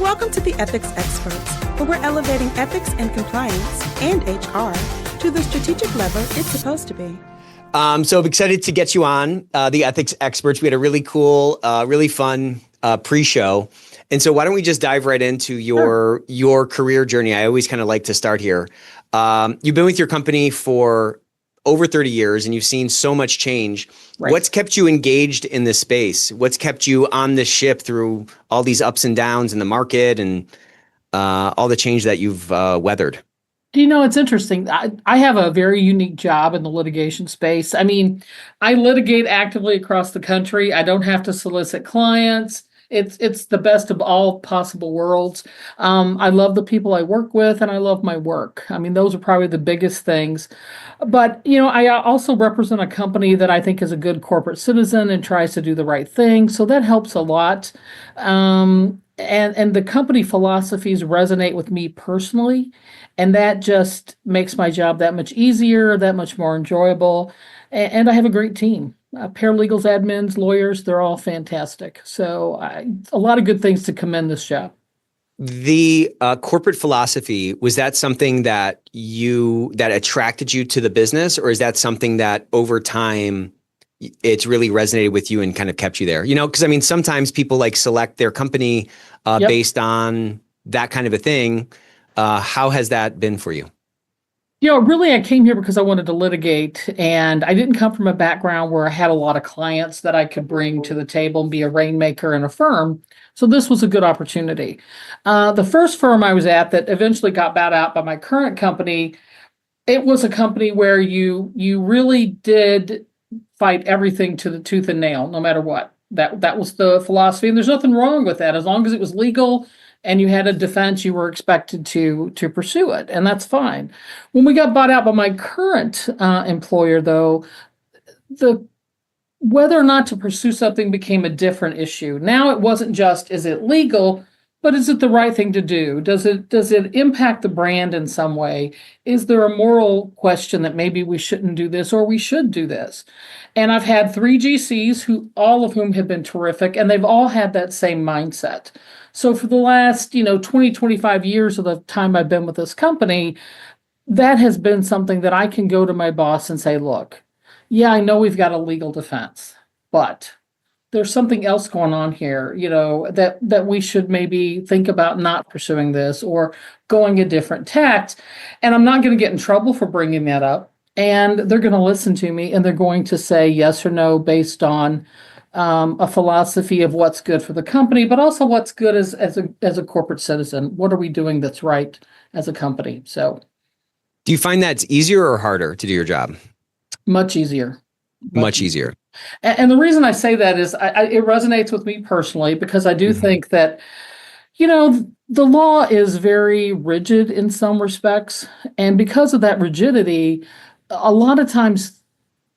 Welcome to the Ethics Experts, where we're elevating ethics and compliance and HR to the strategic level it's supposed to be. So I'm excited to get you on the Ethics Experts. We had a really cool, really fun pre-show. And so why don't we just dive right into your career journey? I always kind of like to start here. You've been with your company for over 30 years and you've seen so much change. Right. What's kept you engaged in this space? What's kept you on this ship through all these ups and downs in the market and all the change that you've weathered? You know, it's interesting. I have a very unique job in the litigation space. I mean, I litigate actively across the country. I don't have to solicit clients. It's the best of all possible worlds. I love the people I work with and I love my work. I mean, those are probably the biggest things. But, you know, I also represent a company that I think is a good corporate citizen and tries to do the right thing. So that helps a lot. And the company philosophies resonate with me personally. And that just makes my job that much easier, that much more enjoyable. And I have a great team. Paralegals, admins, lawyers, they're all fantastic. So a lot of good things to commend this job. The corporate philosophy, was that something that attracted you to the business, or is that something that over time it's really resonated with you and kind of kept you there? You know, because I mean, sometimes people like select their company based on that kind of a thing. How has that been for you? You know, really, I came here because I wanted to litigate, and I didn't come from a background where I had a lot of clients that I could bring to the table and be a rainmaker in a firm. So this was a good opportunity. The first firm I was at that eventually got bought out by my current company, it was a company where you really did fight everything to the tooth and nail, no matter what. That was the philosophy, and there's nothing wrong with that. As long as it was legal and you had a defense, you were expected to pursue it, and that's fine. When we got bought out by my current employer, though, whether or not to pursue something became a different issue. Now it wasn't just, is it legal, but is it the right thing to do? Does it impact the brand in some way? Is there a moral question that maybe we shouldn't do this or we should do this? And I've had 3 GCs all of whom have been terrific, and they've all had that same mindset. So for the last, 20, 25 years of the time I've been with this company, that has been something that I can go to my boss and say, look, yeah, I know we've got a legal defense, but there's something else going on here, that we should maybe think about not pursuing this or going a different tact. And I'm not going to get in trouble for bringing that up. And they're going to listen to me and they're going to say yes or no based on a philosophy of what's good for the company, but also what's good as a corporate citizen. What are we doing that's right as a company? So, do you find that's easier or harder to do your job? Much easier. Much easier. And the reason I say that is it resonates with me personally because I do think that, the law is very rigid in some respects. And because of that rigidity, a lot of times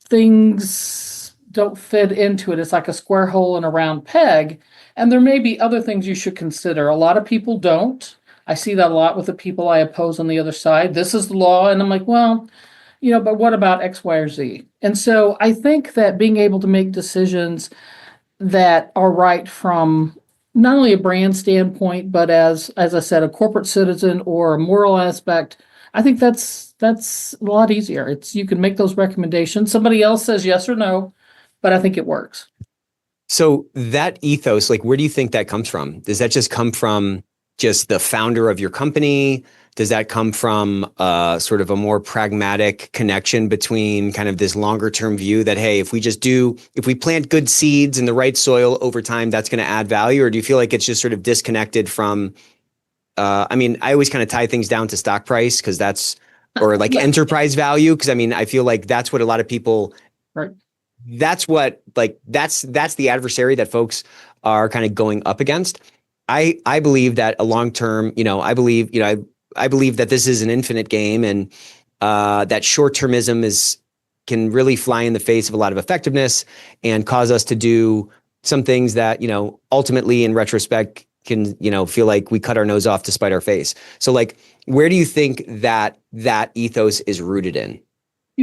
things don't fit into it. It's like a square hole in a round peg. And there may be other things you should consider. A lot of people don't. I see that a lot with the people I oppose on the other side. This is the law. And I'm like, well, but what about X, Y, or Z? And so I think that being able to make decisions that are right from not only a brand standpoint, but as I said, a corporate citizen or a moral aspect, I think that's a lot easier. You can make those recommendations. Somebody else says yes or no, but I think it works. So that ethos, like, where do you think that comes from? Does that just come from just the founder of your company? Does that come from sort of a more pragmatic connection between kind of this longer term view that, hey, if we plant good seeds in the right soil over time, that's going to add value? Or do you feel like it's just sort of disconnected from, I always kind of tie things down to stock price or like enterprise value. Cause I feel like that's what a lot of people, right. That's the adversary that folks are kind of going up against. I believe that a long-term, I believe that this is an infinite game and that short-termism can really fly in the face of a lot of effectiveness and cause us to do some things that, ultimately in retrospect can, feel like we cut our nose off to spite our face. So like, where do you think that ethos is rooted in?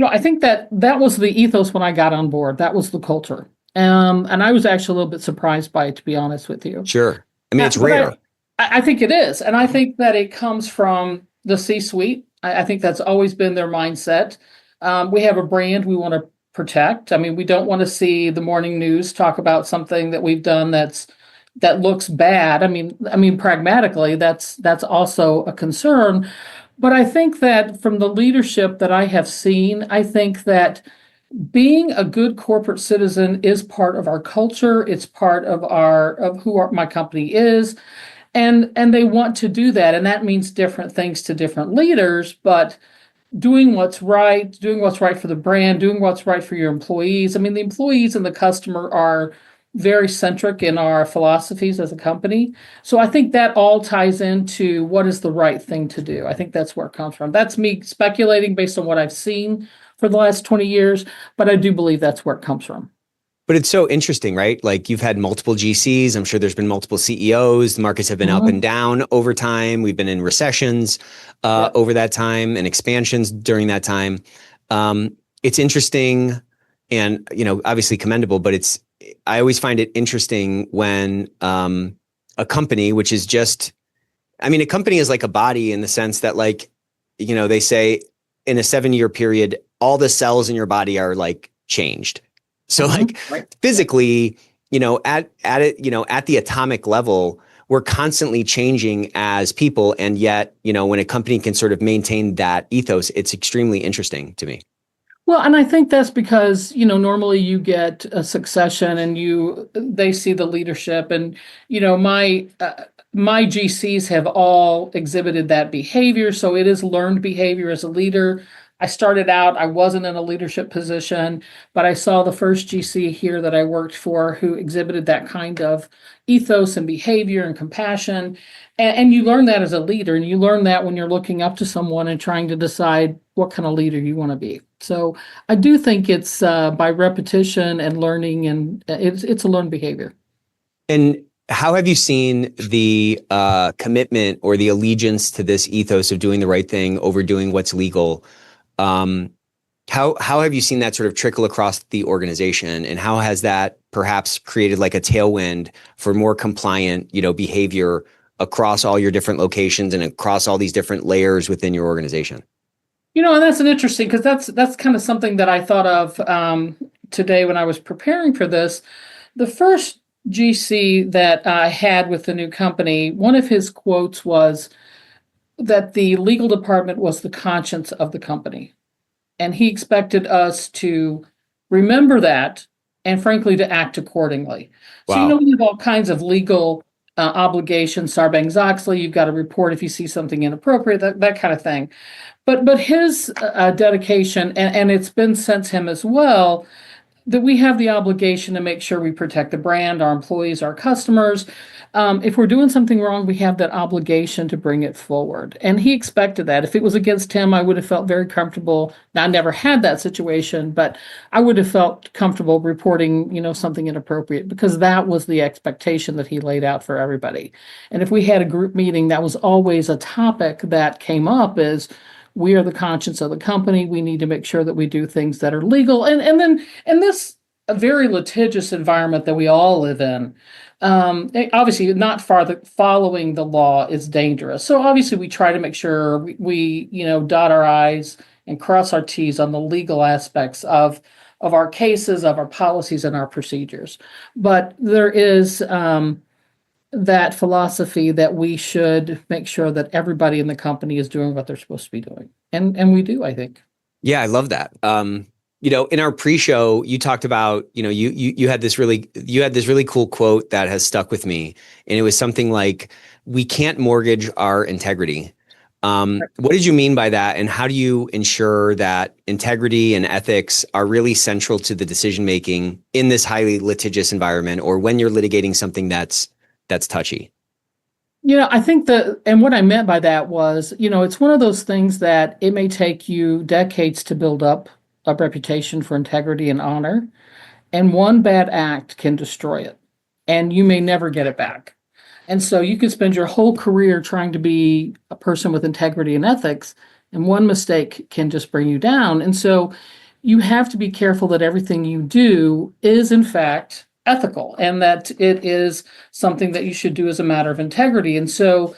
I think that was the ethos when I got on board. That was the culture. And I was actually a little bit surprised by it, to be honest with you. Sure. It's rare. I think it is. And I think that it comes from the C-suite. I think that's always been their mindset. We have a brand we want to protect. I mean, we don't want to see the morning news talk about something that we've done that looks bad. I mean, pragmatically, that's also a concern. But I think that from the leadership that I have seen, I think that being a good corporate citizen is part of our culture. It's part of my company is. And they want to do that. And that means different things to different leaders, but doing what's right for the brand, doing what's right for your employees. I mean, the employees and the customer are very centric in our philosophies as a company. So I think that all ties into what is the right thing to do. I think that's where it comes from. That's me speculating based on what I've seen for the last 20 years, but I do believe that's where it comes from. But it's so interesting, right? Like you've had multiple GCs. I'm sure there's been multiple CEOs. The markets have been up and down over time. We've been in recessions over that time and expansions during that time. It's interesting and, obviously commendable, but I always find it interesting when a company, which is a company is like a body in the sense that they say in a 7-year period, all the cells in your body are changed. So physically, at the atomic level, we're constantly changing as people. And yet, when a company can sort of maintain that ethos, it's extremely interesting to me. Well, and I think that's because, normally you get a succession and they see the leadership and, my GCs have all exhibited that behavior. So it is learned behavior as a leader. I started out, I wasn't in a leadership position, but I saw the first GC here that I worked for who exhibited that kind of ethos and behavior and compassion. And you learn that as a leader, and you learn that when you're looking up to someone and trying to decide what kind of leader you want to be. So I do think it's by repetition and learning, and it's a learned behavior. And how have you seen the commitment or the allegiance to this ethos of doing the right thing over doing what's legal? How have you seen that sort of trickle across the organization, and how has that perhaps created like a tailwind for more compliant, behavior across all your different locations and across all these different layers within your organization? And that's an interesting, because that's kind of something that I thought of today when I was preparing for this. The first GC that I had with the new company, one of his quotes was that the legal department was the conscience of the company. And he expected us to remember that and frankly to act accordingly. Wow. So, we have all kinds of legal obligations, Sarbanes-Oxley, you've got to report if you see something inappropriate, that kind of thing. But his dedication, and it's been since him as well, that we have the obligation to make sure we protect the brand, our employees, our customers. If we're doing something wrong, we have that obligation to bring it forward. And he expected that. If it was against him, I would have felt very comfortable. Now, I never had that situation, but I would have felt comfortable reporting, something inappropriate, because that was the expectation that he laid out for everybody. And if we had a group meeting, that was always a topic that came up is, we are the conscience of the company. We need to make sure that we do things that are legal. And then in this a very litigious environment that we all live in, obviously not following the law is dangerous. So obviously we try to make sure we dot our I's and cross our T's on the legal aspects of our cases, of our policies and our procedures. But there is that philosophy that we should make sure that everybody in the company is doing what they're supposed to be doing. And we do, I think. Yeah, I love that. In our pre-show, you talked about, you had this really cool quote that has stuck with me. And it was something like, we can't mortgage our integrity. What did you mean by that? And how do you ensure that integrity and ethics are really central to the decision-making in this highly litigious environment, or when you're litigating something that's touchy? I think and what I meant by that was, it's one of those things that it may take you decades to build up a reputation for integrity and honor, and one bad act can destroy it, and you may never get it back. And so you could spend your whole career trying to be a person with integrity and ethics, and one mistake can just bring you down. And so you have to be careful that everything you do is, in fact, ethical and that it is something that you should do as a matter of integrity. And so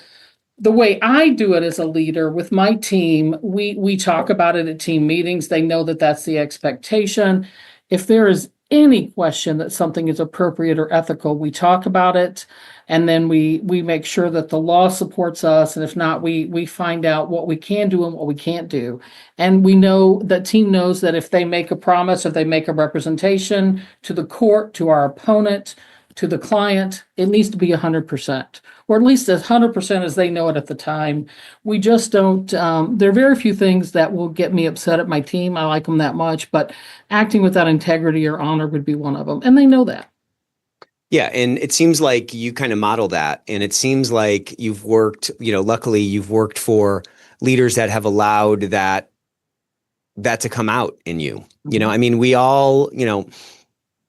the way I do it as a leader with my team, we talk about it at team meetings. They know that that's the expectation. If there is any question that something is appropriate or ethical, we talk about it, and then we make sure that the law supports us. And if not, we find out what we can do and what we can't do. And we know that team knows that if they make a promise, if they make a representation to the court, to our opponent, to the client, it needs to be 100%, or at least as 100% as they know it at the time. We just don't, there are very few things that will get me upset at my team. I like them that much, but acting without integrity or honor would be one of them. And they know that. Yeah. And it seems like you kind of model that. And it seems like you've worked, luckily you've worked for leaders that have allowed that to come out in you. I mean, we all,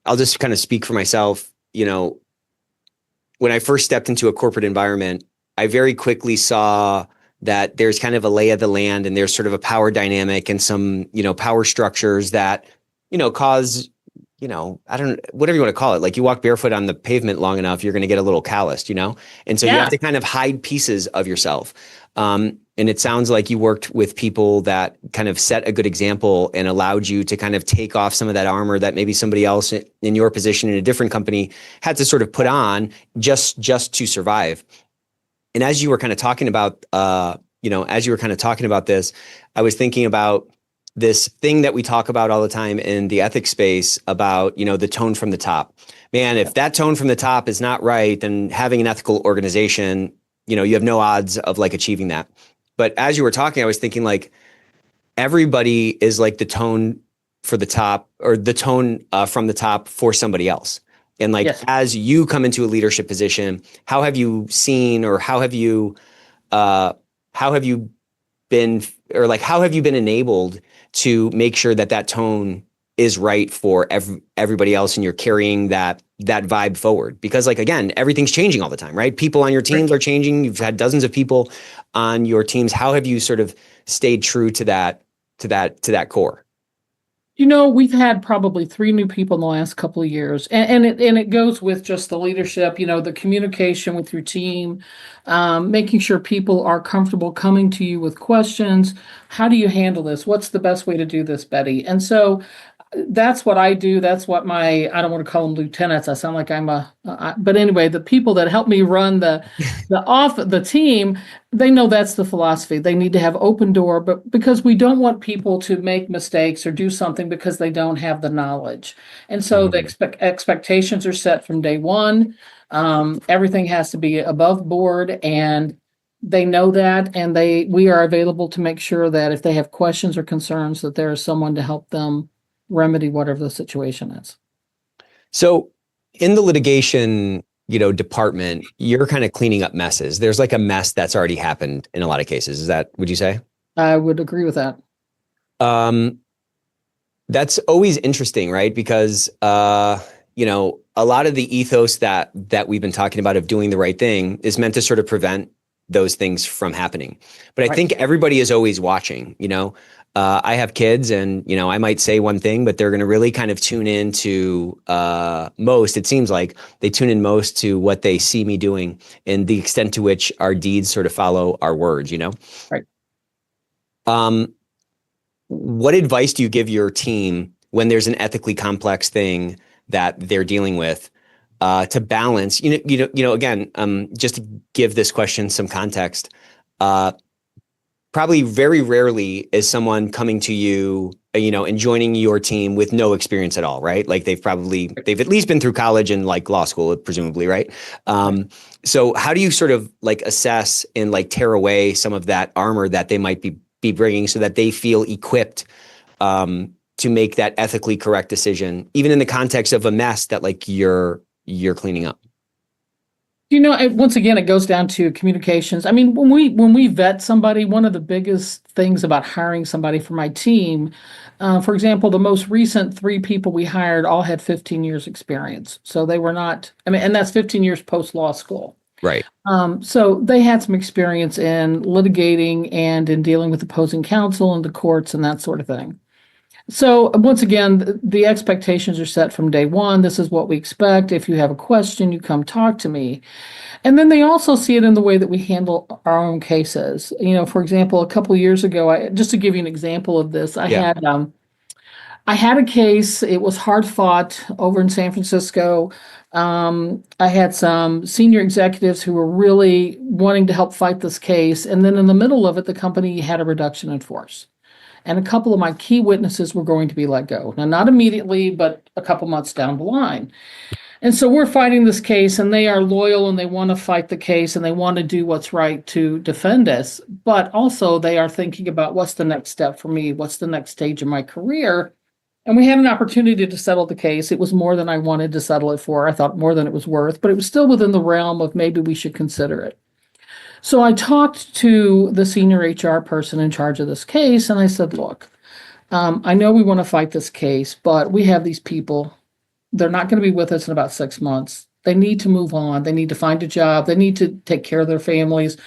I'll just kind of speak for myself. When I first stepped into a corporate environment, I very quickly saw that there's kind of a lay of the land and there's sort of a power dynamic and some, power structures that, cause, whatever you want to call it. Like you walk barefoot on the pavement long enough, you're going to get a little calloused, And so you have to kind of hide pieces of yourself. And it sounds like you worked with people that kind of set a good example and allowed you to kind of take off some of that armor that maybe somebody else in your position in a different company had to sort of put on just to survive. And as you were kind of talking about, this, I was thinking about this thing that we talk about all the time in the ethics space about, the tone from the top. Man, if that tone from the top is not right, then having an ethical organization, you have no odds of like achieving that. But as you were talking, I was thinking like everybody is like the tone for the top or the tone from the top for somebody else. And like, as you come into a leadership position, how have you seen, or how have you been enabled to make sure that tone is right for everybody else, and you're carrying that vibe forward? Because like, again, everything's changing all the time, right? People on your teams are changing. You've had dozens of people on your teams. How have you sort of stayed true to that core? We've had probably 3 new people in the last couple of years, and it goes with just the leadership, the communication with your team, making sure people are comfortable coming to you with questions. How do you handle this? What's the best way to do this, Betty? And so that's what I do. That's what I don't want to call them lieutenants. I sound like I'm but anyway, the people that help me run the team, they know that's the philosophy. They need to have open door, but because we don't want people to make mistakes or do something because they don't have the knowledge. And so the expectations are set from day one. Everything has to be above board, and they know that, and we are available to make sure that if they have questions or concerns, that there is someone to help them remedy whatever the situation is. So in the litigation, department, you're kind of cleaning up messes. There's like a mess that's already happened in a lot of cases. Would you say? I would agree with that. That's always interesting, right? Because, a lot of the ethos that we've been talking about of doing the right thing is meant to sort of prevent those things from happening. But I think everybody is always watching, I have kids, and, I might say one thing, but they're going to really kind of tune in to it seems like they tune in most to what they see me doing and the extent to which our deeds sort of follow our words, Right. What advice do you give your team when there's an ethically complex thing that they're dealing with to balance, again, just to give this question some context, probably very rarely is someone coming to you, and joining your team with no experience at all, right? Like they've at least been through college and like law school, presumably, right? So how do you sort of like assess and like tear away some of that armor that they might be bringing so that they feel equipped to make that ethically correct decision, even in the context of a mess that like you're cleaning up? Once again, it goes down to communications. I mean, when we vet somebody, one of the biggest things about hiring somebody for my team, for example, the most recent 3 people we hired all had 15 years experience. So they were not, and that's 15 years post law school. Right. So they had some experience in litigating and in dealing with opposing counsel and the courts and that sort of thing. So once again, the expectations are set from day one. This is what we expect. If you have a question, you come talk to me. And then they also see it in the way that we handle our own cases. For example, a couple of years ago, just to give you an example of this, Yeah. I had a case. It was hard fought over in San Francisco. I had some senior executives who were really wanting to help fight this case. And then in the middle of it, the company had a reduction in force. And a couple of my key witnesses were going to be let go. Now, not immediately, but a couple months down the line. And so we're fighting this case, and they are loyal and they want to fight the case and they want to do what's right to defend us. But also, they are thinking about what's the next step for me? What's the next stage of my career? And we had an opportunity to settle the case. It was more than I wanted to settle it for. I thought more than it was worth, but it was still within the realm of maybe we should consider it. So I talked to the senior HR person in charge of this case, and I said, look, I know we want to fight this case, but we have these people. They're not going to be with us in about 6 months. They need to move on. They need to find a job. They need to take care of their families.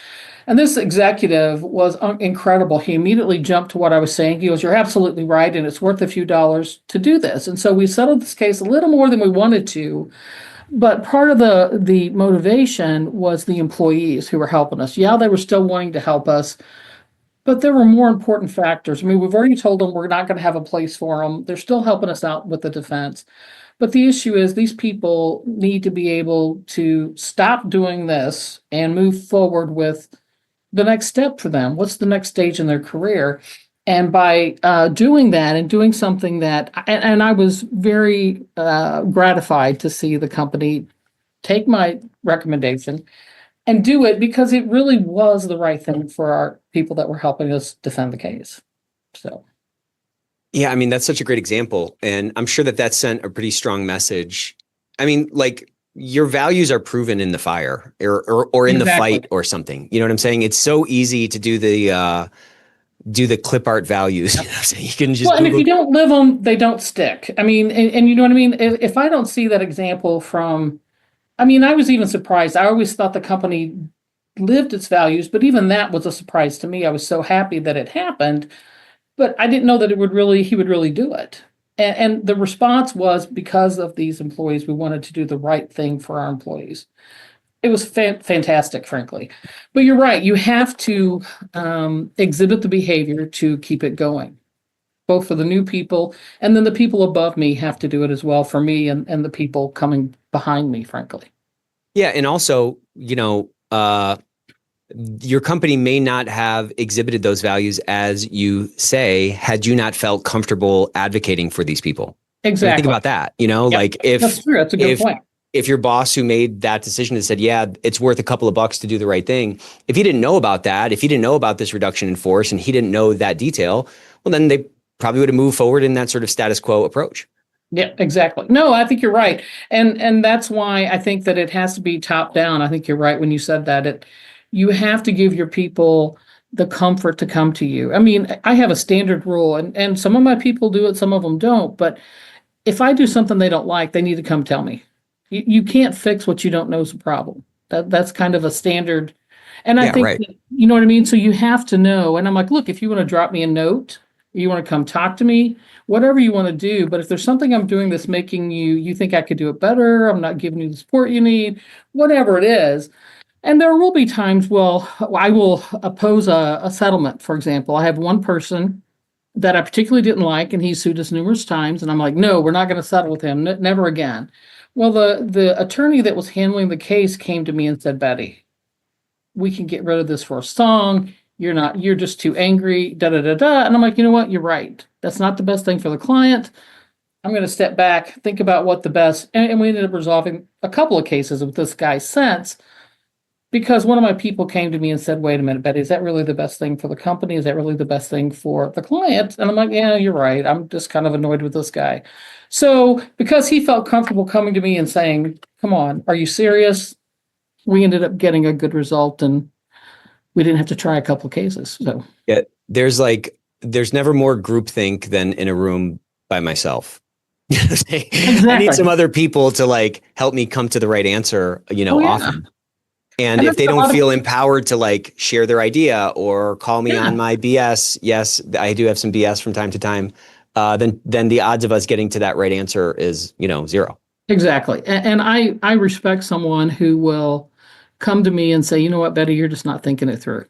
And this executive was incredible. He immediately jumped to what I was saying. He goes, you're absolutely right, and it's worth a few dollars to do this. And so we settled this case a little more than we wanted to. But part of the motivation was the employees who were helping us. Yeah, they were still wanting to help us, but there were more important factors. I mean, we've already told them we're not going to have a place for them. They're still helping us out with the defense. But the issue is these people need to be able to stop doing this and move forward with the next step for them. What's the next stage in their career? And by doing that and doing something that, and I was very gratified to see the company take my recommendation and do it because it really was the right thing for our people that were helping us defend the case. So. Yeah, I mean, that's such a great example. And I'm sure that sent a pretty strong message. I mean, like your values are proven in the fire or in the fight or something. You know what I'm saying? It's so easy to do the clip art values. You know what I'm saying? You can just and if you don't live them, they don't stick. I mean, and you know what I mean? If I don't see that example I was even surprised. I always thought the company lived its values, but even that was a surprise to me. I was so happy that it happened, but I didn't know that he would really do it. And the response was because of these employees, we wanted to do the right thing for our employees. It was fantastic, frankly. But you're right. You have to exhibit the behavior to keep it going, both for the new people and then the people above me have to do it as well for me and the people coming behind me, frankly. Yeah. And also, your company may not have exhibited those values as you say, had you not felt comfortable advocating for these people. Exactly. Think about that, Yep. like if that's true. That's a good point. If your boss who made that decision and said, yeah, it's worth a couple of bucks to do the right thing. If he didn't know about that, if he didn't know about this reduction in force and he didn't know that detail, well, then they probably would have moved forward in that sort of status quo approach. Yeah, exactly. No, I think you're right. And that's why I think that it has to be top down. I think you're right when you said that. You have to give your people the comfort to come to you. I mean, I have a standard rule and some of my people do it, some of them don't. But if I do something they don't like, they need to come tell me. You can't fix what you don't know is a problem. That's kind of a standard. And I think, right. You know what I mean? So you have to know. And I'm like, look, if you want to drop me a note, you want to come talk to me, whatever you want to do. But if there's something I'm doing that's making you think I could do it better, I'm not giving you the support you need, whatever it is. And there will be times, I will oppose a settlement, for example. I have one person that I particularly didn't like, and he sued us numerous times. And I'm like, no, we're not going to settle with him. Never again. Well, the attorney that was handling the case came to me and said, Betty, we can get rid of this for a song. You're just too angry, da, da, da, da. And I'm like, you know what? You're right. That's not the best thing for the client. I'm going to step back, think about what the best, and we ended up resolving a couple of cases with this guy since, because one of my people came to me and said, wait a minute, Betty, is that really the best thing for the company? Is that really the best thing for the client? And I'm like, yeah, you're right. I'm just kind of annoyed with this guy. So because he felt comfortable coming to me and saying, come on, are you serious? We ended up getting a good result and we didn't have to try a couple of cases. So yeah, there's never more groupthink than in a room by myself. Exactly. I need some other people to help me come to the right answer, often. And if they don't feel empowered to share their idea or call me on my BS, yes, I do have some BS from time to time. then the odds of us getting to that right answer is, zero. Exactly. And I respect someone who will come to me and say, you know what, Betty, you're just not thinking it through.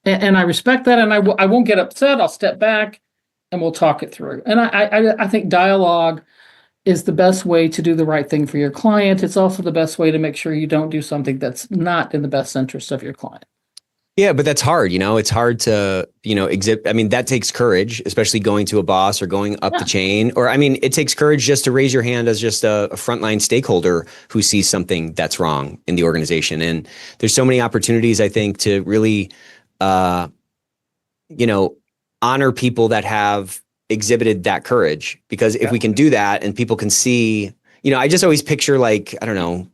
And I respect that. And I won't get upset. I'll step back and we'll talk it through. And I think dialogue is the best way to do the right thing for your client. It's also the best way to make sure you don't do something that's not in the best interest of your client. Yeah, but that's hard. It's hard to, exhibit. I mean, that takes courage, especially going to a boss or going up the chain. Or, I mean, it takes courage just to raise your hand as just a frontline stakeholder who sees something that's wrong in the organization. And there's so many opportunities, I think, to really, honor people that have exhibited that courage. Because if we can do that and people can see, I just always picture like, I don't know,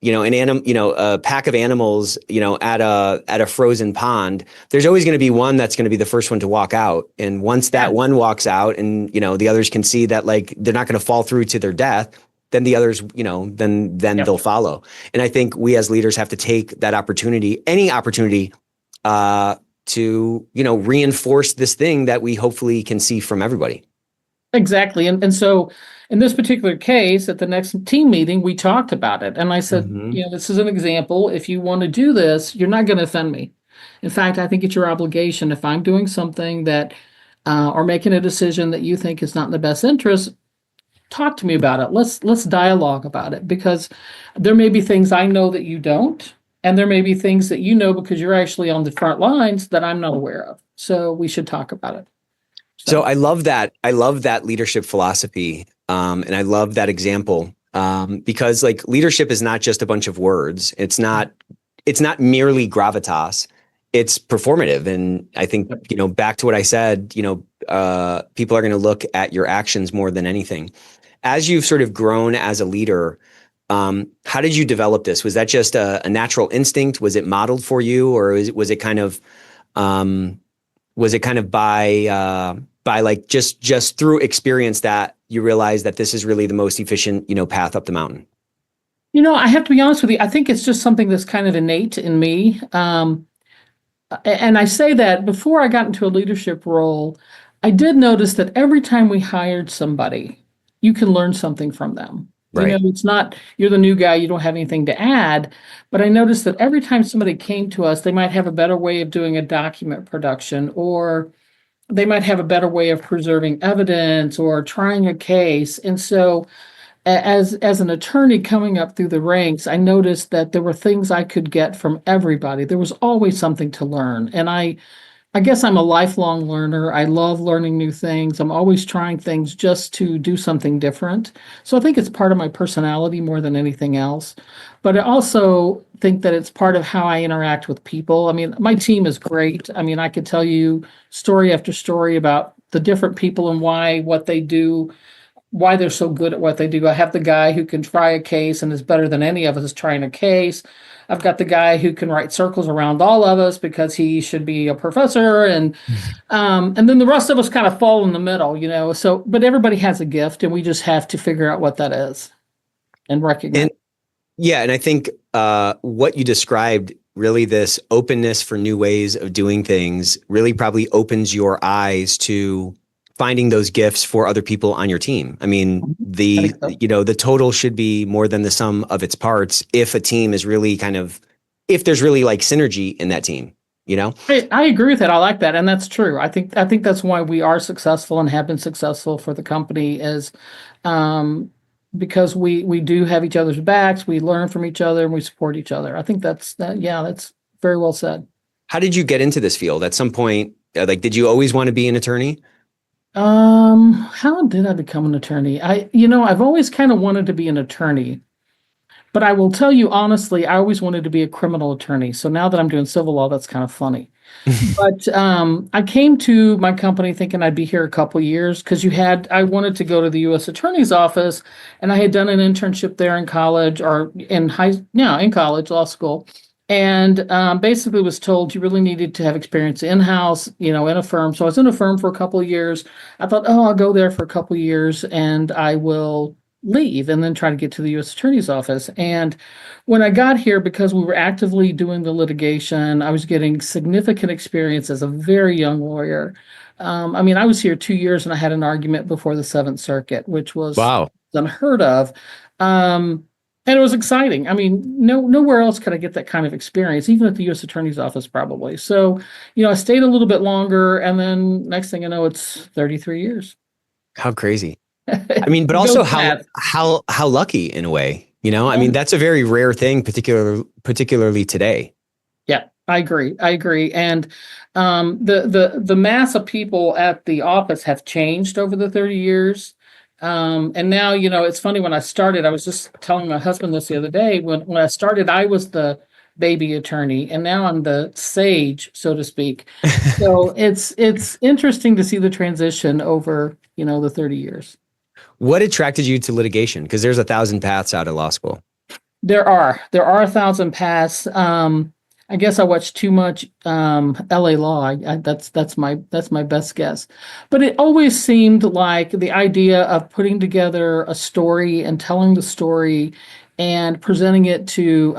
a pack of animals, at a frozen pond, there's always going to be one that's going to be the first one to walk out. And once that one walks out and, the others can see that like, they're not going to fall through to their death, then the others, then they'll follow. And I think we as leaders have to take that opportunity, any opportunity, to, reinforce this thing that we hopefully can see from everybody. Exactly. And so in this particular case, at the next team meeting, we talked about it. And I said, this is an example. If you want to do this, you're not going to offend me. In fact, I think it's your obligation. If I'm doing something that, or making a decision that you think is not in the best interest, talk to me about it. Let's dialogue about it, because there may be things I know that you don't. And there may be things that you know because you're actually on the front lines that I'm not aware of. So we should talk about it. So I love that. I love that leadership philosophy. And I love that example, because like leadership is not just a bunch of words. It's not merely gravitas. It's performative. And I think, back to what I said, people are going to look at your actions more than anything. As you've sort of grown as a leader, how did you develop this? Was that just a natural instinct? Was it modeled for you, or was it kind of by like just through experience that you realize that this is really the most efficient, path up the mountain? I have to be honest with you. I think it's just something that's kind of innate in me. And I say that before I got into a leadership role, I did notice that every time we hired somebody, you can learn something from them. Right. It's not, you're the new guy, you don't have anything to add. But I noticed that every time somebody came to us, they might have a better way of doing a document production, or they might have a better way of preserving evidence or trying a case. And so as an attorney coming up through the ranks, I noticed that there were things I could get from everybody. There was always something to learn. And I guess I'm a lifelong learner. I love learning new things. I'm always trying things just to do something different. So I think it's part of my personality more than anything else. But I also think that it's part of how I interact with people. I mean, my team is great. I mean, I could tell you story after story about the different people and what they do, why they're so good at what they do. I have the guy who can try a case and is better than any of us trying a case. I've got the guy who can write circles around all of us because he should be a professor, and then the rest of us kind of fall in the middle, So, but everybody has a gift, and we just have to figure out what that is and recognize. And I think what you described, really this openness for new ways of doing things, really probably opens your eyes to finding those gifts for other people on your team. I mean, the total should be more than the sum of its parts if a team is really if there's really like synergy in that team, I agree with that. I like that. And that's true. I think that's why we are successful and have been successful for the company, is because we do have each other's backs, we learn from each other, and we support each other. I think that's very well said. How did you get into this field? At some point, did you always want to be an attorney? How did I become an attorney? I've always kind of wanted to be an attorney, but I will tell you honestly, I always wanted to be a criminal attorney. So now that I'm doing civil law, that's kind of funny. But I came to my company thinking I'd be here a couple of years because I wanted to go to the U.S. Attorney's Office, and I had done an internship there in college, or in college, law school. And basically was told you really needed to have experience in-house, in a firm. So I was in a firm for a couple of years. I thought, I'll go there for a couple of years and I will leave and then try to get to the U.S. Attorney's Office. And when I got here, because we were actively doing the litigation, I was getting significant experience as a very young lawyer. I mean, I was here 2 years and I had an argument before the Seventh Circuit, which was Wow. unheard of. And it was exciting. I mean, nowhere else could I get that kind of experience, even at the U.S. Attorney's Office, probably. So, I stayed a little bit longer, and then next thing I know, it's 33 years. How crazy. I mean, but It also goes fast. how lucky in a way, I mean, that's a very rare thing, particularly today. Yeah, I agree. And the mass of people at the office have changed over the 30 years. And now, it's funny, when I started, I was just telling my husband this the other day, when I started, I was the baby attorney, and now I'm the sage, so to speak. So it's interesting to see the transition over, the 30 years. What attracted you to litigation? Because there's 1,000 paths out of law school. There are 1,000 paths. I guess I watched too much LA Law. That's my best guess. But it always seemed like the idea of putting together a story and telling the story and presenting it to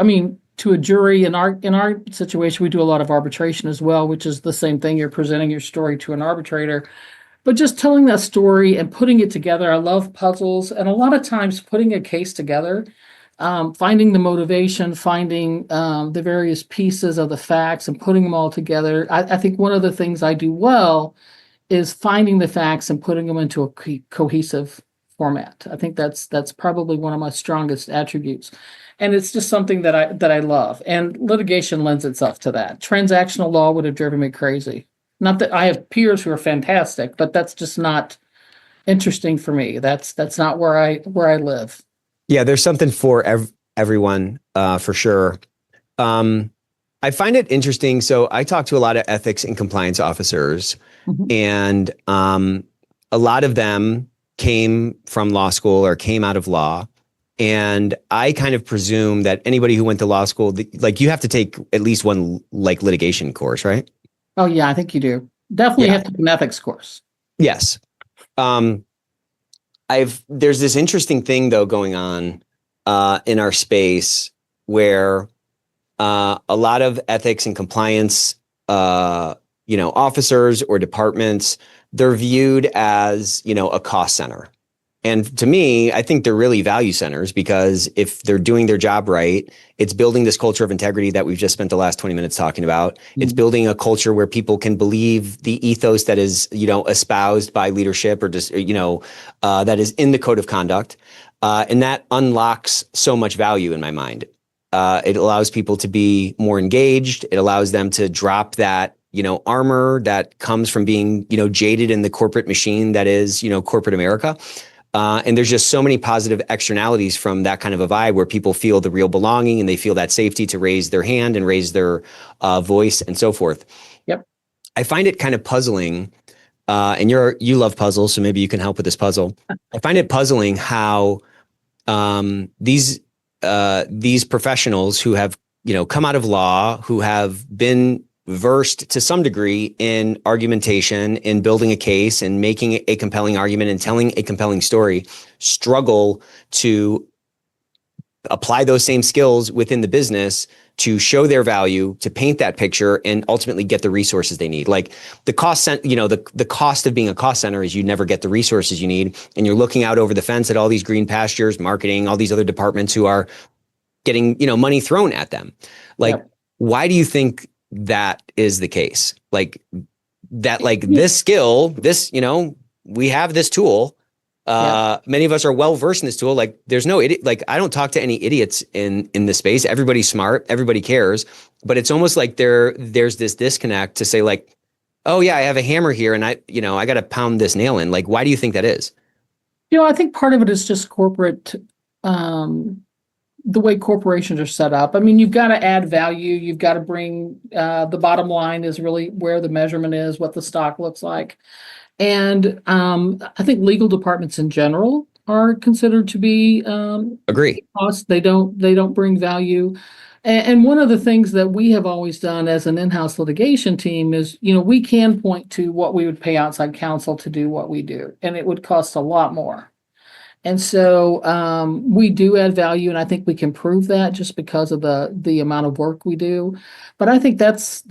a jury. In our situation, we do a lot of arbitration as well, which is the same thing. You're presenting your story to an arbitrator. But just telling that story and putting it together. I love puzzles, and a lot of times putting a case together, finding the motivation, finding the various pieces of the facts and putting them all together. I think one of the things I do well is finding the facts and putting them into a cohesive format. I think that's probably one of my strongest attributes. And it's just something that I love. And litigation lends itself to that. Transactional law would have driven me crazy. Not that I have peers who are fantastic, but that's just not interesting for me. That's not where I live. Yeah, there's something for everyone, for sure. I find it interesting. So I talk to a lot of ethics and compliance officers, and a lot of them came from law school or came out of law. And I kind of presume that anybody who went to law school, like, you have to take at least one litigation course, right? Oh yeah, I think you do. Definitely have to do an ethics course. Yes. There's this interesting thing though going on in our space where a lot of ethics and compliance officers or departments, they're viewed as a cost center. And to me, I think they're really value centers, because if they're doing their job right, it's building this culture of integrity that we've just spent the last 20 minutes talking about. Mm-hmm. It's building a culture where people can believe the ethos that is, espoused by leadership, or just, that is in the code of conduct. And that unlocks so much value in my mind. It allows people to be more engaged. It allows them to drop that, armor that comes from being, jaded in the corporate machine that is, corporate America. And there's just so many positive externalities from that kind of a vibe, where people feel the real belonging and they feel that safety to raise their hand and raise their voice and so forth. Yep. I find it kind of puzzling, and you love puzzles, so maybe you can help with this puzzle. I find it puzzling how these professionals who have come out of law, who have been versed to some degree in argumentation, in building a case and making a compelling argument and telling a compelling story, struggle to apply those same skills within the business to show their value, to paint that picture, and ultimately get the resources they need. Like the cost, the cost of being a cost center is you never get the resources you need, and you're looking out over the fence at all these green pastures, marketing, all these other departments who are getting money thrown at them. Like, why do you think that is the case? Like that, this skill, this, we have this tool. Many of us are well versed in this tool. Like, there's no idiot. Like, I don't talk to any idiots in this space. Everybody's smart. Everybody cares. But it's almost like there's this disconnect to say, like, oh yeah, I have a hammer here, and I got to pound this nail in. Like, why do you think that is? I think part of it is just corporate. The way corporations are set up. I mean, you've got to add value. You've got to bring the bottom line is really where the measurement is, what the stock looks like. And I think legal departments in general are considered to be agree. Cost. They don't bring value. And one of the things that we have always done as an in-house litigation team is, we can point to what we would pay outside counsel to do what we do, and it would cost a lot more. And so we do add value, and I think we can prove that just because of the amount of work we do. But I think that's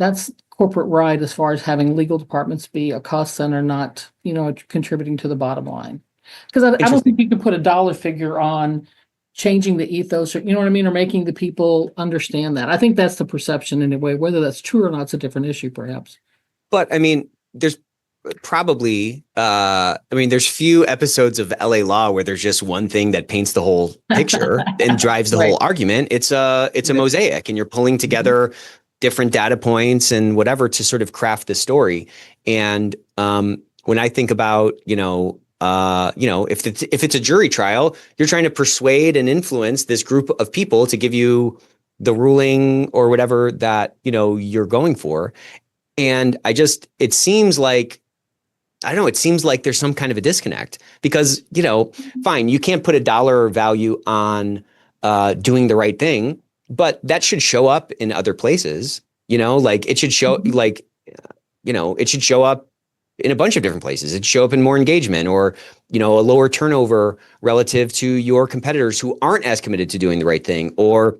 corporate right as far as having legal departments be a cost center, not, contributing to the bottom line. Because I don't Interesting. think you can put a dollar figure on changing the ethos, or, you know what I mean, or making the people understand that. I think that's the perception anyway. Whether that's true or not, it's a different issue, perhaps. But I mean, there's probably, there's few episodes of LA Law where there's just one thing that paints the whole picture and drives the Right. whole argument. It's a Yeah. mosaic, and you're pulling together different data points and whatever to sort of craft the story. And when I think about, if it's a jury trial, you're trying to persuade and influence this group of people to give you the ruling or whatever that, you're going for. And it seems like, I don't know, it seems like there's some kind of a disconnect because, fine, you can't put a dollar value on doing the right thing, but that should show up in other places, like it should show, it should show up in a bunch of different places. It should show up in more engagement or, a lower turnover relative to your competitors who aren't as committed to doing the right thing. Or,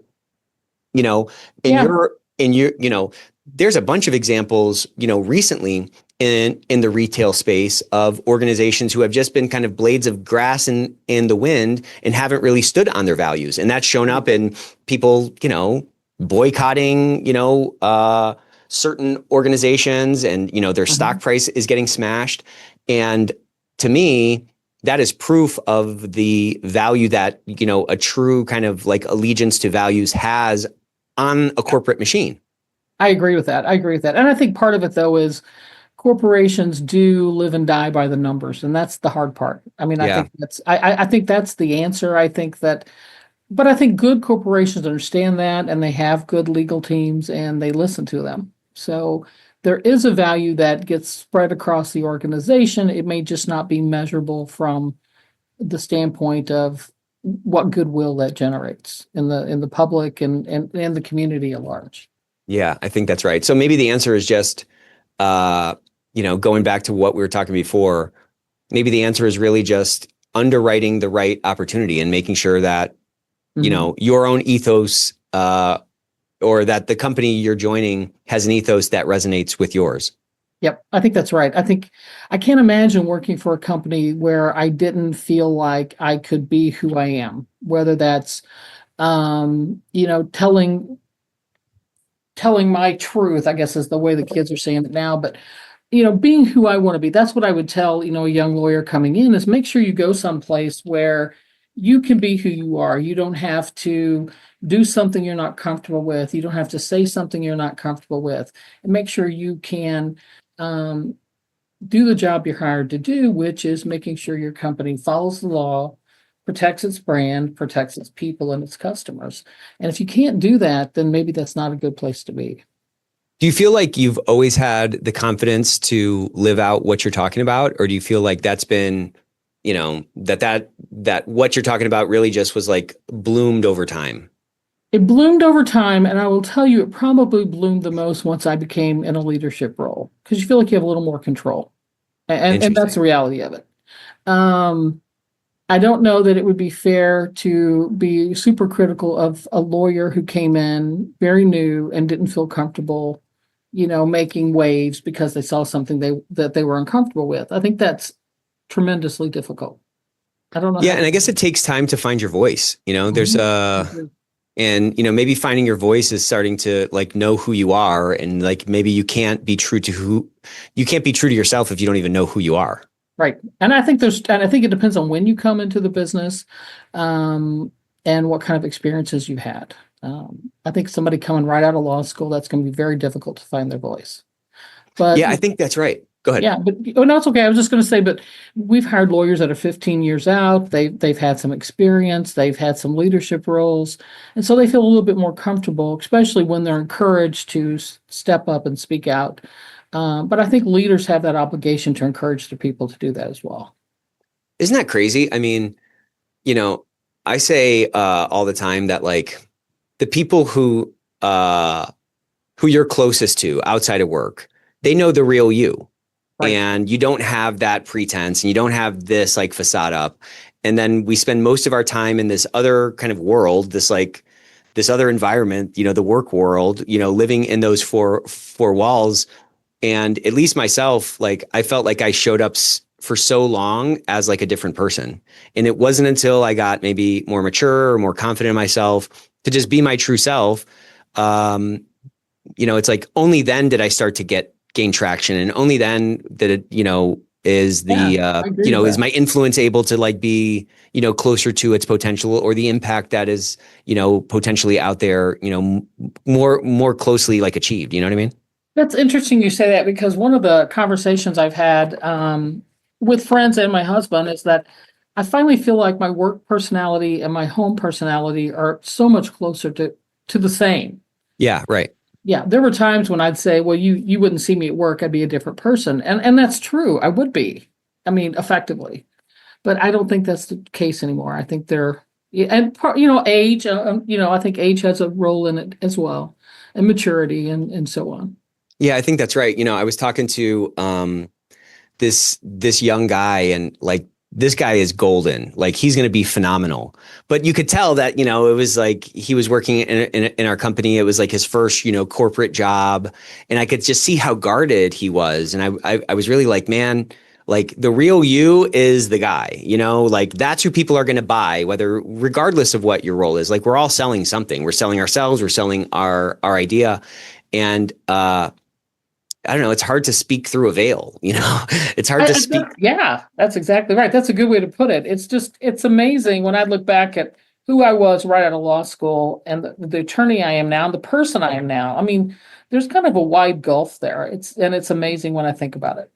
there's a bunch of examples, recently in the retail space of organizations who have just been kind of blades of grass in the wind and haven't really stood on their values. And that's shown up in people, boycotting, certain organizations, and, their stock price is getting smashed. And to me, that is proof of the value that, a true kind of like allegiance to values has on a corporate machine. I agree with that. And I think part of it, though, is corporations do live and die by the numbers, and that's the hard part. I mean, Yeah. I think that's the answer. But I think good corporations understand that, and they have good legal teams, and they listen to them. So there is a value that gets spread across the organization. It may just not be measurable from the standpoint of what goodwill that generates in the public and the community at large. Yeah, I think that's right. So maybe the answer is just, going back to what we were talking before, maybe the answer is really just underwriting the right opportunity and making sure that, your own ethos, or that the company you're joining has an ethos that resonates with yours. Yep, I think that's right. I can't imagine working for a company where I didn't feel like I could be who I am, whether that's, telling my truth, I guess is the way the kids are saying it now, but, being who I want to be. That's what I would tell, a young lawyer coming in is make sure you go someplace where you can be who you are. You don't have to do something you're not comfortable with. You don't have to say something you're not comfortable with, and make sure you can do the job you're hired to do, which is making sure your company follows the law, protects its brand, protects its people and its customers. And if you can't do that, then maybe that's not a good place to be. Do you feel like you've always had the confidence to live out what you're talking about? Or do you feel like that's been, that what you're talking about really just was like bloomed over time? It bloomed over time, and I will tell you, it probably bloomed the most once I became in a leadership role, because you feel like you have a little more control, and that's the reality of it. I don't know that it would be fair to be super critical of a lawyer who came in very new and didn't feel comfortable, making waves because they saw something that they were uncomfortable with. I think that's tremendously difficult. I don't know. Yeah, and I guess it takes time to find your voice. There's and maybe finding your voice is starting to like know who you are, and like maybe you can't be true to yourself if you don't even know who you are. Right. And I think it depends on when you come into the business, and what kind of experiences you had. I think somebody coming right out of law school, that's going to be very difficult to find their voice. But yeah, I think that's right. Go ahead. Yeah, but no, it's okay. I was just going to say, but we've hired lawyers that are 15 years out. They've had some experience. They've had some leadership roles, and so they feel a little bit more comfortable, especially when they're encouraged to step up and speak out. But I think leaders have that obligation to encourage their people to do that as well. Isn't that crazy? I mean, I say all the time that like the people who you're closest to outside of work, they know the real you. Right. And you don't have that pretense, and you don't have this like facade up. And then we spend most of our time in this other kind of world, this like this other environment, the work world, living in those four walls. And at least myself, like I felt like I showed up for so long as like a different person. And it wasn't until I got maybe more mature or more confident in myself to just be my true self. It's like only then did I start to gain traction. And only then that it, is is my influence able to like be, closer to its potential, or the impact that is, potentially out there, more closely like achieved. You know what I mean? That's interesting you say that, because one of the conversations I've had with friends and my husband is that I finally feel like my work personality and my home personality are so much closer to the same. Yeah, right. Yeah, there were times when I'd say, well, you wouldn't see me at work, I'd be a different person. And that's true. I would be. I mean, effectively. But I don't think that's the case anymore. I think age, I think age has a role in it as well, and maturity and so on. Yeah, I think that's right. I was talking to this young guy, and like this guy is golden. Like he's going to be phenomenal. But you could tell that, it was like he was working in our company. It was like his first, corporate job. And I could just see how guarded he was. And I was really like, man, like the real you is the guy, like that's who people are going to buy, regardless of what your role is. Like we're all selling something. We're selling ourselves. We're selling our idea. And, I don't know. It's hard to speak through a veil, it's hard to speak. Yeah, that's exactly right. That's a good way to put it. It's amazing when I look back at who I was right out of law school and the attorney I am now and the person I am now. I mean, there's kind of a wide gulf there. It's amazing when I think about it.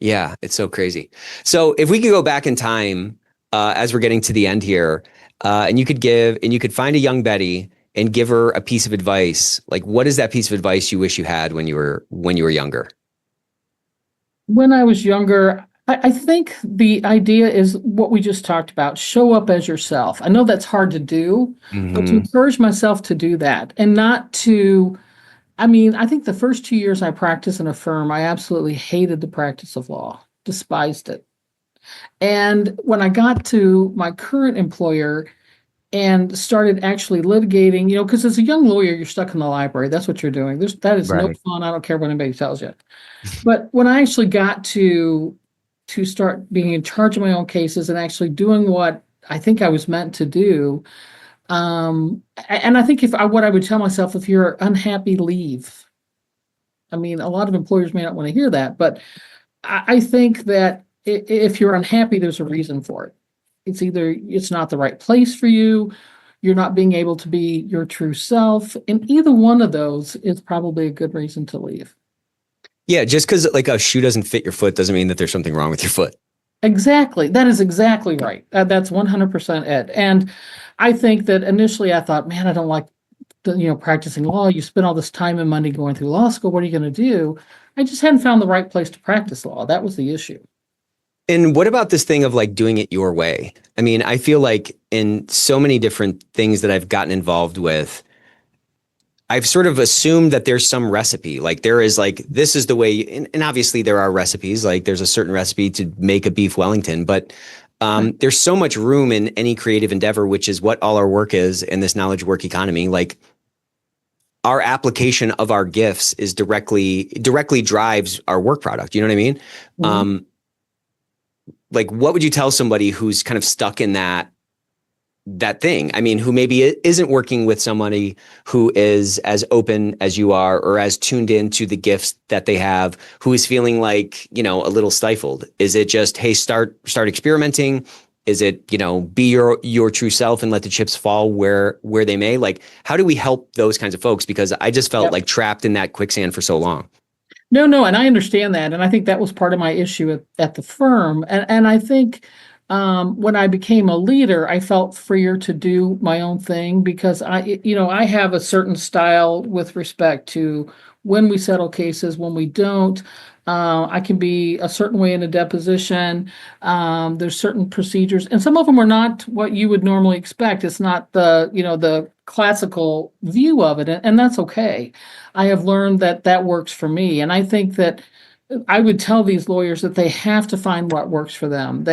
Yeah, it's so crazy. So if we could go back in time, as we're getting to the end here, and you could find a young Betty and give her a piece of advice, like what is that piece of advice you wish you had when you were younger? When I was younger, I think the idea is what we just talked about: show up as yourself. I know that's hard to do, but to encourage myself to do that, and not to. I mean, I think the first 2 years I practiced in a firm, I absolutely hated the practice of law, despised it. And when I got to my current employer and started actually litigating, because as a young lawyer, you're stuck in the library. That's what you're doing. That is no fun. I don't care what anybody tells you. But when I actually got to start being in charge of my own cases and actually doing what I think I was meant to do, and I think what I would tell myself, if you're unhappy, leave. I mean, a lot of employers may not want to hear that, but I think that if you're unhappy, there's a reason for it. It's either it's not the right place for you, you're not being able to be your true self, and either one of those is probably a good reason to leave. Yeah, just because like a shoe doesn't fit your foot doesn't mean that there's something wrong with your foot. Exactly. That is exactly right. That's 100% it. And I think that initially I thought, man, I don't like practicing law. You spend all this time and money going through law school. What are you going to do? I just hadn't found the right place to practice law. That was the issue. And what about this thing of like doing it your way? I mean, I feel like in so many different things that I've gotten involved with, I've sort of assumed that there's some recipe, like there is like, this is the way, and obviously there are recipes, like there's a certain recipe to make a beef Wellington, but there's so much room in any creative endeavor, which is what all our work is in this knowledge work economy. Like our application of our gifts is directly drives our work product. You know what I mean? Mm-hmm. Like, what would you tell somebody who's kind of stuck in that thing? I mean, who maybe isn't working with somebody who is as open as you are, or as tuned into the gifts that they have, who is feeling like, a little stifled? Is it just, hey, start experimenting? Is it, be your true self and let the chips fall where they may? Like, how do we help those kinds of folks? Because I just felt like trapped in that quicksand for so long. No, and I understand that. And I think that was part of my issue at the firm. And I think when I became a leader, I felt freer to do my own thing, because I have a certain style with respect to when we settle cases, when we don't. I can be a certain way in a deposition. There's certain procedures, and some of them are not what you would normally expect. It's not the classical view of it, and that's okay. I have learned that works for me, and I think that I would tell these lawyers that they have to find what works for them.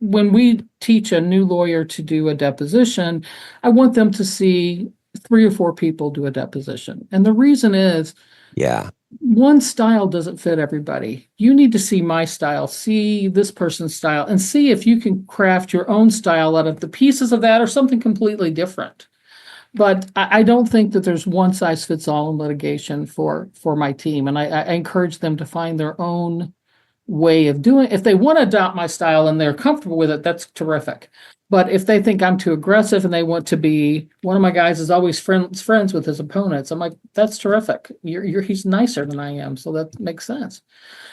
When we teach a new lawyer to do a deposition, I want them to see 3 or 4 people do a deposition. And the reason is, Yeah. one style doesn't fit everybody. You need to see my style, see this person's style, and see if you can craft your own style out of the pieces of that or something completely different. But I don't think that there's one size fits all in litigation for my team. And I encourage them to find their own way of doing it. If they want to adopt my style and they're comfortable with it, that's terrific. But if they think I'm too aggressive and they want to be, one of my guys is always friends with his opponents, I'm like, that's terrific. He's nicer than I am, so that makes sense.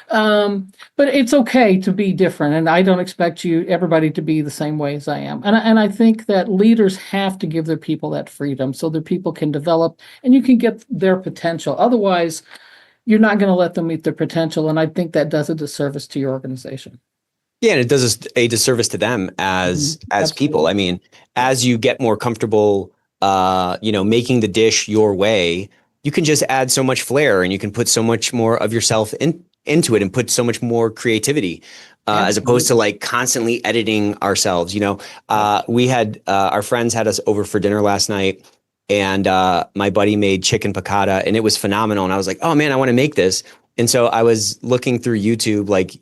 But it's okay to be different, and I don't expect everybody to be the same way as I am. And I think that leaders have to give their people that freedom so their people can develop and you can get their potential. Otherwise, you're not going to let them meet their potential, and I think that does a disservice to your organization. Yeah, and it does a disservice to them as people. I mean, as you get more comfortable, making the dish your way, you can just add so much flair, and you can put so much more of yourself into it, and put so much more creativity, as opposed to like constantly editing ourselves. We had our friends had us over for dinner last night, and my buddy made chicken piccata, and it was phenomenal. And I was like, oh man, I want to make this. And so I was looking through YouTube, like,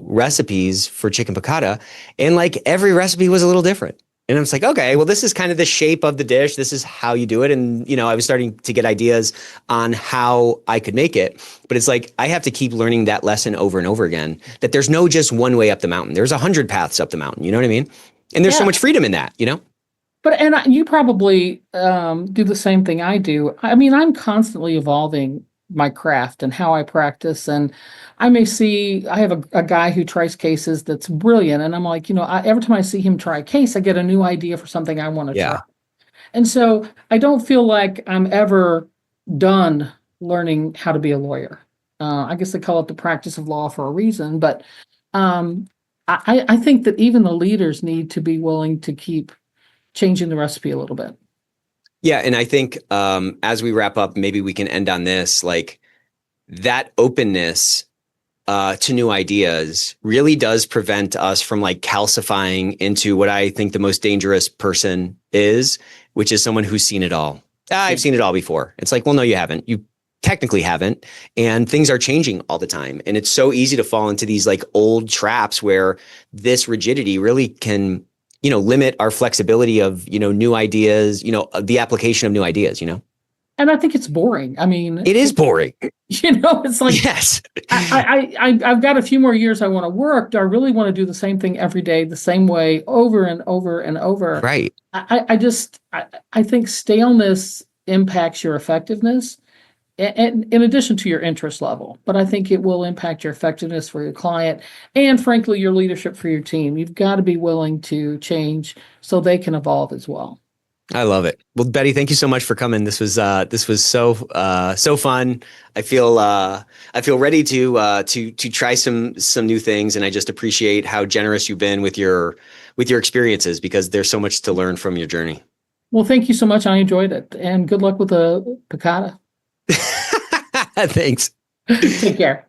recipes for chicken piccata, and like every recipe was a little different. And I was like, okay, well, this is kind of the shape of the dish. This is how you do it. And, I was starting to get ideas on how I could make it. But it's like, I have to keep learning that lesson over and over again, that there's no just one way up the mountain. There's 100 paths up the mountain. You know what I mean? And there's so much freedom in that, But you probably do the same thing I do. I mean, I'm constantly evolving my craft and how I practice. And I have a guy who tries cases that's brilliant. And I'm like, every time I see him try a case, I get a new idea for something I want to try. And so I don't feel like I'm ever done learning how to be a lawyer. I guess they call it the practice of law for a reason. But I think that even the leaders need to be willing to keep changing the recipe a little bit. Yeah. And I think as we wrap up, maybe we can end on this, like that openness to new ideas really does prevent us from like calcifying into what I think the most dangerous person is, which is someone who's seen it all. I've seen it all before. It's like, well, no, you haven't. You technically haven't. And things are changing all the time. And it's so easy to fall into these like old traps where this rigidity really can limit our flexibility of, new ideas, the application of new ideas, And I think it's boring. I mean, it is boring. It's like, yes, I've got a few more years I want to work. Do I really want to do the same thing every day, the same way over and over and over? Right. I think staleness impacts your effectiveness. And in addition to your interest level, but I think it will impact your effectiveness for your client and frankly, your leadership for your team. You've got to be willing to change so they can evolve as well. I love it. Well, Betty, thank you so much for coming. This was so fun. I feel ready to try some new things. And I just appreciate how generous you've been with your experiences, because there's so much to learn from your journey. Well, thank you so much. I enjoyed it, and good luck with the piccata. Thanks. Take care.